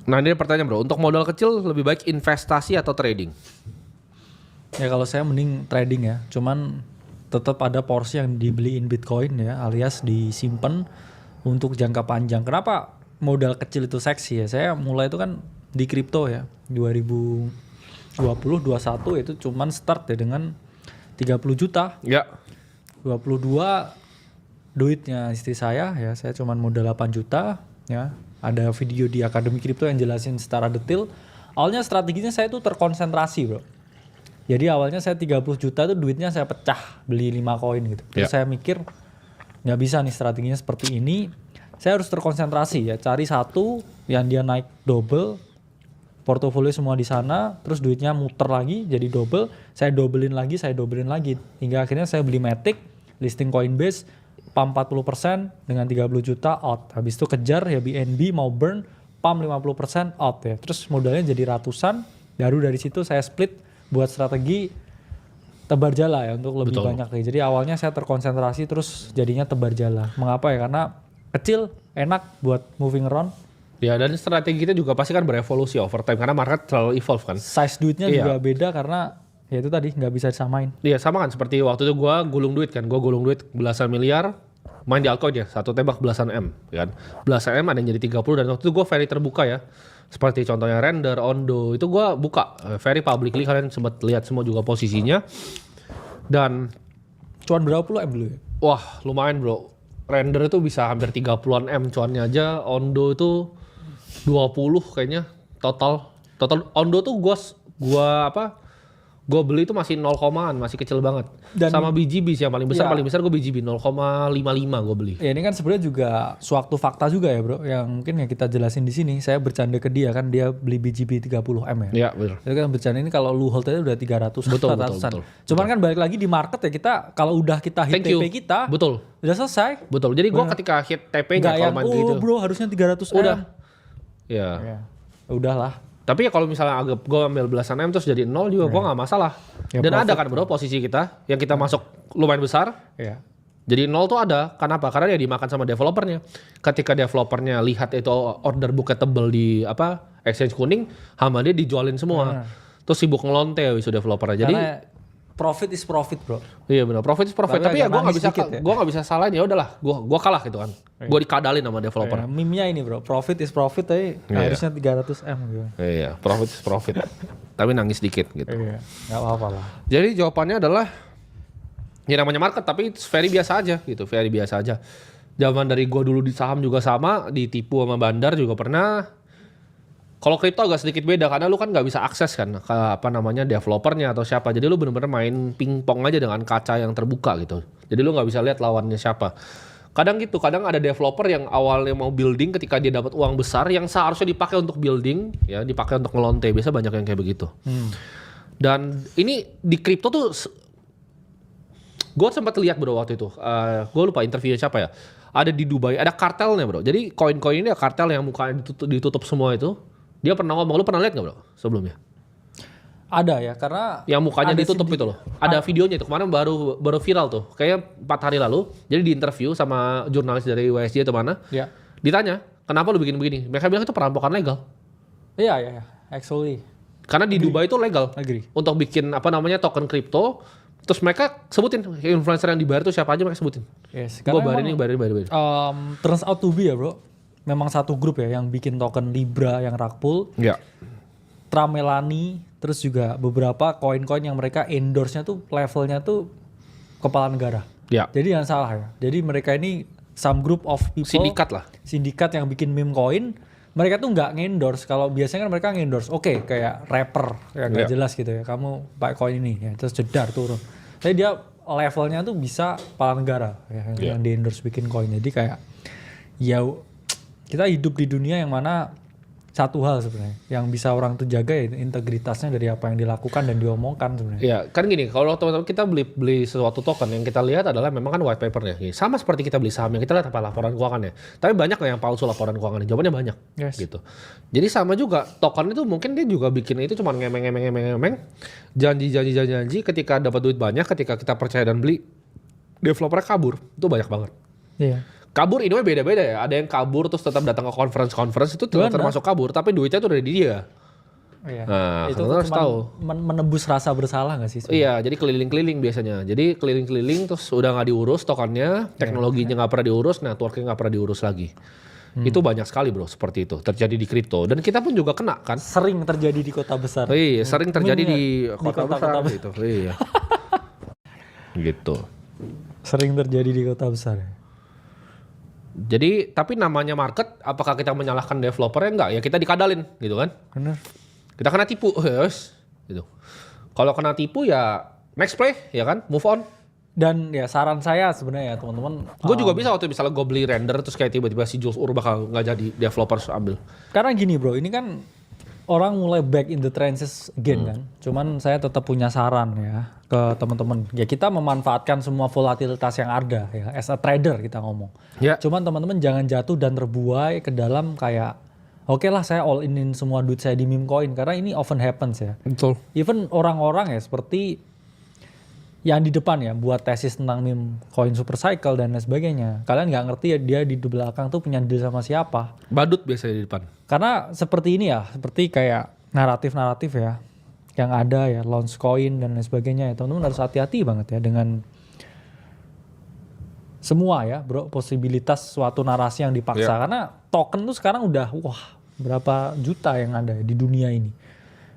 Nah ini pertanyaan bro, untuk modal kecil lebih baik investasi atau trading? Ya kalau saya mending trading ya, cuman tetap ada porsi yang dibeliin Bitcoin ya, alias disimpan untuk jangka panjang. Kenapa modal kecil itu seksi ya? Saya mulai itu kan di kripto ya, 2020-21 itu cuman start ya dengan 30 juta. Ya. 22 duitnya istri saya ya, saya cuman modal 8 juta ya. Ada video di Akademi Kripto yang jelasin secara detail. Awalnya strateginya saya tuh terkonsentrasi bro. Jadi awalnya saya 30 juta tuh duitnya saya pecah beli 5 koin gitu. Terus saya mikir nggak bisa nih strateginya seperti ini. Saya harus terkonsentrasi ya, cari satu yang dia naik double, portofolio semua di sana, terus duitnya muter lagi jadi double, saya dobelin lagi, hingga akhirnya saya beli Matic, listing Coinbase, pump 40% dengan 30 juta out. Habis itu kejar ya BNB mau burn, pump 50% out ya. Terus modalnya jadi ratusan, baru dari situ saya split buat strategi tebar jala ya untuk lebih banyak lagi. Jadi awalnya saya terkonsentrasi terus jadinya tebar jala. Mengapa ya? Karena kecil, enak buat moving around. Ya dan strategi kita juga pasti kan berevolusi over time karena market selalu evolve kan. Size duitnya juga beda karena ya itu tadi nggak bisa disamain. Iya sama kan seperti waktu itu gue gulung duit kan. Gue gulung duit belasan miliar main di altcoin ya. Satu tembak belasan M kan. Belasan M ada yang jadi 30 dan waktu itu gue very terbuka ya. Seperti contohnya Render, Ondo itu gue buka very publicly, kalian sempat lihat semua juga posisinya. Dan cuan berapa puluh M dulu ya? Wah lumayan bro. Render itu bisa hampir 30-an M cuannya aja. Ondo itu 20 kayaknya total Ondo tuh gue beli itu masih 0,an, masih kecil banget. Dan sama BGB sih yang paling besar gue BGB 0,55 gue beli. Ya ini kan sebenarnya juga suatu fakta juga ya bro, yang mungkin ya kita jelasin di sini. Saya bercanda ke dia kan, dia beli BGB 30M ya. Iya betul. Jadi kan bercanda ini kalau lu hold aja udah 300 betul. Cuman kan balik lagi di market ya, kita kalau udah kita hit TP kita, betul. Udah selesai. Betul. Jadi gue ketika hit TP-nya kalau main gitu. Bro harusnya 300M. Udah. Ya. Udahlah. Tapi ya kalau misalnya gue ambil belasan M terus jadi 0 juga gue gak masalah. Ya, dan ada kan bro posisi kita yang kita masuk lumayan besar. Iya. Jadi 0 tuh ada. Kenapa? Karena dia dimakan sama developernya. Ketika developernya lihat itu order booknya tebel di exchange kuning, sama dia dijualin semua. Terus sibuk ngelonte isu developernya. Jadi profit is profit bro. Iya benar, profit is profit. Tapi ya gue nggak bisa salahin, ya udahlah, gue kalah gitu kan. Gue dikadalin sama developer. Meme-nya ini bro, profit is profit tapi harusnya 300M gitu. Iya, profit is profit. Tapi nangis dikit gitu. Iya, nggak apa-apa lah. Jadi jawabannya adalah ya namanya market, tapi very biasa aja gitu, very biasa aja. Zaman dari gue dulu di saham juga sama, ditipu sama bandar juga pernah. Kalau kripto agak sedikit beda karena lu kan nggak bisa akses kan ke developernya atau siapa. Jadi lu bener-bener main pingpong aja dengan kaca yang terbuka gitu. Jadi lu nggak bisa lihat lawannya siapa. Kadang gitu, kadang ada developer yang awalnya mau building ketika dia dapat uang besar yang seharusnya dipakai untuk building, ya dipakai untuk ngelonte. Biasa banyak yang kayak begitu. Dan ini di kripto tuh, gue sempat lihat bro waktu itu. Gue lupa interviewnya siapa ya. Ada di Dubai, ada kartelnya bro. Jadi koin-koin ini ada kartel yang mukanya ditutup semua itu. Dia pernah ngomong, lu pernah lihat gak bro sebelumnya? Ada ya, karena yang mukanya ditutup itu loh. Ada videonya itu kemarin baru viral tuh. Kayaknya 4 hari lalu. Jadi diinterview sama jurnalis dari WSJ atau mana. Ya. Ditanya, kenapa lu bikin begini? Mereka bilang itu perampokan legal. Iya, actually. Karena di Dubai itu legal. Agree. Untuk bikin token kripto. Terus mereka sebutin influencer yang dibayar itu siapa aja mereka sebutin. Yes. Gue bayarin. Turns out to be ya bro. Memang satu grup ya yang bikin token Libra yang rug pull. Iya. Tramelani, terus juga beberapa koin-koin yang mereka endorse-nya tuh levelnya tuh kepala negara. Iya. Jadi jangan salah ya. Jadi mereka ini some group of people. Sindikat lah. Sindikat yang bikin meme koin. Mereka tuh nggak ngendorse. Kalau biasanya kan mereka ngendorse. Oke, kayak rapper yang nggak jelas gitu ya. Kamu pakai koin ini ya, terus jedar turun. Tapi dia levelnya tuh bisa kepala negara ya, yang di endorse bikin koin. Jadi kayak ya kita hidup di dunia yang mana satu hal sebenarnya yang bisa orang tuh jaga ya integritasnya dari apa yang dilakukan dan diomongkan sebenarnya. Iya, kan gini, kalau teman-teman kita beli sesuatu token yang kita lihat adalah memang kan white papernya. Sama seperti kita beli saham yang kita lihat apa laporan keuangannya. Tapi banyak yang palsu laporan keuangannya. Jawabannya banyak. Yes. Gitu. Jadi sama juga token itu mungkin dia juga bikin itu cuma ngemeng. Janji ketika dapat duit banyak, ketika kita percaya dan beli, developernya kabur. Itu banyak banget. Iya. Kabur ini beda-beda ya. Ada yang kabur terus tetap datang ke conference itu Benar. termasuk kabur, tapi duitnya tuh dari dia. Iya. Nah, Itu harus cuman tahu. menebus rasa bersalah nggak sih? sebenarnya? Iya, jadi keliling-keliling biasanya. Jadi keliling-keliling terus udah nggak diurus tokennya, teknologinya nggak pernah diurus, networknya nggak pernah diurus lagi. Itu banyak sekali bro, seperti itu terjadi di kripto. Dan kita pun juga kena kan. Sering terjadi di kota besar. Iya, sering terjadi Umumnya di kota besar kota-kota gitu. Iya. Gitu. Sering terjadi di kota besar. Jadi tapi namanya market, apakah kita menyalahkan developernya? Enggak, ya kita dikadalin gitu kan. Bener. Kita kena tipu, yes, gitu. Kalau kena tipu ya next play, ya kan, move on. Dan ya saran saya sebenarnya ya teman-teman. Gue juga bisa waktu misalnya gue beli render terus kayak tiba-tiba si Jules Ur bakal nggak jadi, developers ambil. Karena gini bro, ini kan orang mulai back in the trenches again kan. Cuman saya tetap punya saran ya ke teman-teman. Ya kita memanfaatkan semua volatilitas yang ada ya. As a trader kita ngomong. Ya. Cuman teman-teman jangan jatuh dan terbuai ke dalam kayak oke lah saya all in semua duit saya di meme coin. Karena ini often happens ya. Betul. Even orang-orang ya seperti yang di depan ya buat tesis tentang meme coin super cycle dan lain sebagainya. Kalian nggak ngerti ya dia di belakang tuh punya deal sama siapa. Badut biasanya di depan. Karena seperti ini ya, seperti kayak naratif-naratif ya yang ada ya, launch coin dan lain sebagainya ya. Teman-teman harus hati-hati banget ya dengan semua ya bro, posibilitas suatu narasi yang dipaksa. Karena token tuh sekarang udah wah berapa juta yang ada di dunia ini.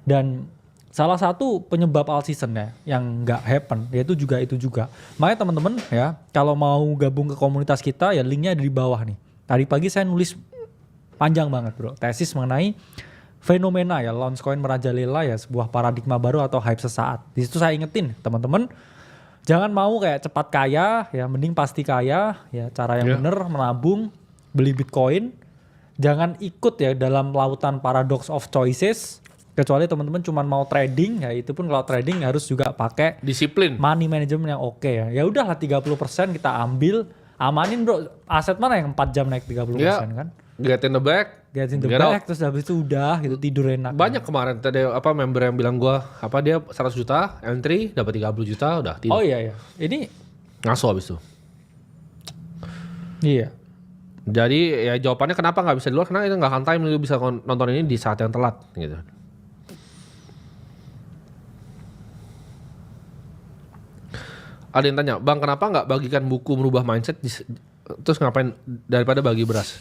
Dan salah satu penyebab all season ya yang nggak happen yaitu juga itu juga. Makanya teman-teman ya kalau mau gabung ke komunitas kita ya linknya ada di bawah nih. Tadi pagi saya nulis panjang banget bro, tesis mengenai fenomena ya launch coin merajalela ya sebuah paradigma baru atau hype sesaat. Di situ saya ingetin teman-teman jangan mau kayak cepat kaya ya, mending pasti kaya ya, cara yang bener menabung, beli Bitcoin. Jangan ikut ya dalam lautan paradox of choices. Kecuali teman-teman cuma mau trading ya, itu pun kalau trading harus juga pakai Disiplin. money management yang oke ya. Ya udahlah 30% kita ambil, amanin bro. Aset mana yang 4 jam naik 30% kan? Get in the back. Get in the Get back out. terus habis itu udah gitu tidur enak. Banyak kemarin tadi apa member yang bilang gua apa dia 100 juta entry dapat 30 juta udah tidur. Oh iya ya. Ini Ngaso habis itu. iya. Jadi ya jawabannya kenapa nggak bisa di luar, karena itu nggak akan time lu bisa nonton ini di saat yang telat gitu. Ada yang tanya, Bang kenapa nggak bagikan buku merubah mindset terus ngapain daripada bagi beras?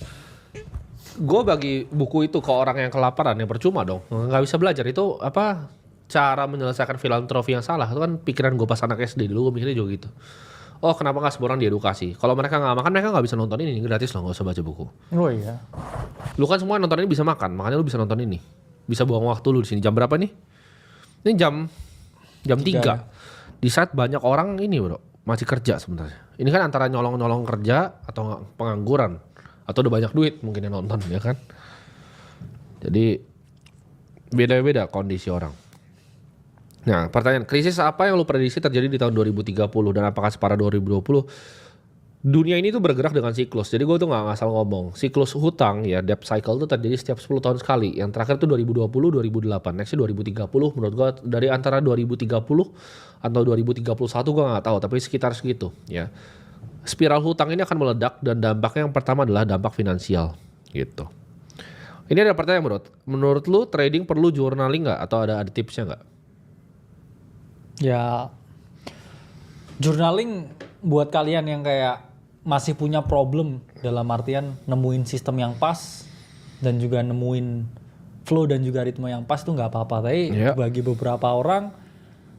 Gue bagi buku itu ke orang yang kelaparan ya percuma dong, nggak bisa belajar itu apa cara menyelesaikan filantropi yang salah itu kan pikiran gue pas anak SD dulu gue mikirnya juga gitu. Oh kenapa nggak semua orang diedukasi? Kalau mereka nggak makan mereka nggak bisa nonton ini gratis loh, nggak usah baca buku. Oh iya. Lu kan semua nonton ini bisa makan, makanya lu bisa nonton ini. Bisa buang waktu lu di sini. Jam berapa nih? Ini jam 3. Di saat banyak orang ini bro masih kerja sebenarnya. Ini kan antara nyolong-nyolong kerja atau pengangguran atau udah banyak duit mungkin yang nonton ya kan. Jadi beda-beda kondisi orang. Nah pertanyaan, krisis apa yang lu prediksi terjadi di tahun 2030 dan apakah separah 2020? Dunia ini tuh bergerak dengan siklus. Jadi gue tuh gak asal ngomong. Siklus hutang ya, debt cycle tuh terjadi setiap 10 tahun sekali. Yang terakhir tuh 2020, 2008. Nextnya 2030. Menurut gue dari antara 2030 atau 2031 gue gak tahu. Tapi sekitar segitu ya. Spiral hutang ini akan meledak dan dampaknya yang pertama adalah dampak finansial gitu. Ini ada pertanyaan bro. Menurut lu trading perlu journaling gak? Atau ada tipsnya gak? Ya journaling buat kalian yang kayak masih punya problem dalam artian nemuin sistem yang pas dan juga nemuin flow dan juga ritme yang pas tuh nggak apa-apa. Tapi bagi beberapa orang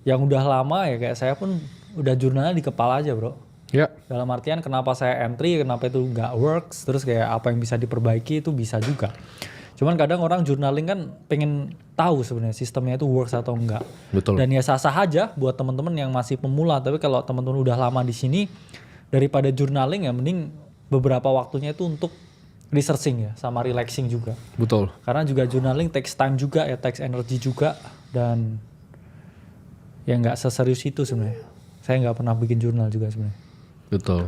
yang udah lama ya kayak saya pun udah jurnalnya di kepala aja bro. Ya. Dalam artian kenapa saya entry, kenapa itu nggak works, terus kayak apa yang bisa diperbaiki itu bisa juga. Cuman kadang orang journaling kan pengen tahu sebenarnya sistemnya itu works atau enggak. Betul. Dan ya sah-sah aja buat teman-teman yang masih pemula. Tapi kalau teman-teman udah lama di sini, daripada journaling ya mending beberapa waktunya itu untuk researching ya, sama relaxing juga. Betul. Karena juga journaling takes time juga ya, takes energy juga. Dan ya nggak seserius itu sebenarnya. Saya nggak pernah bikin jurnal juga sebenarnya. Betul.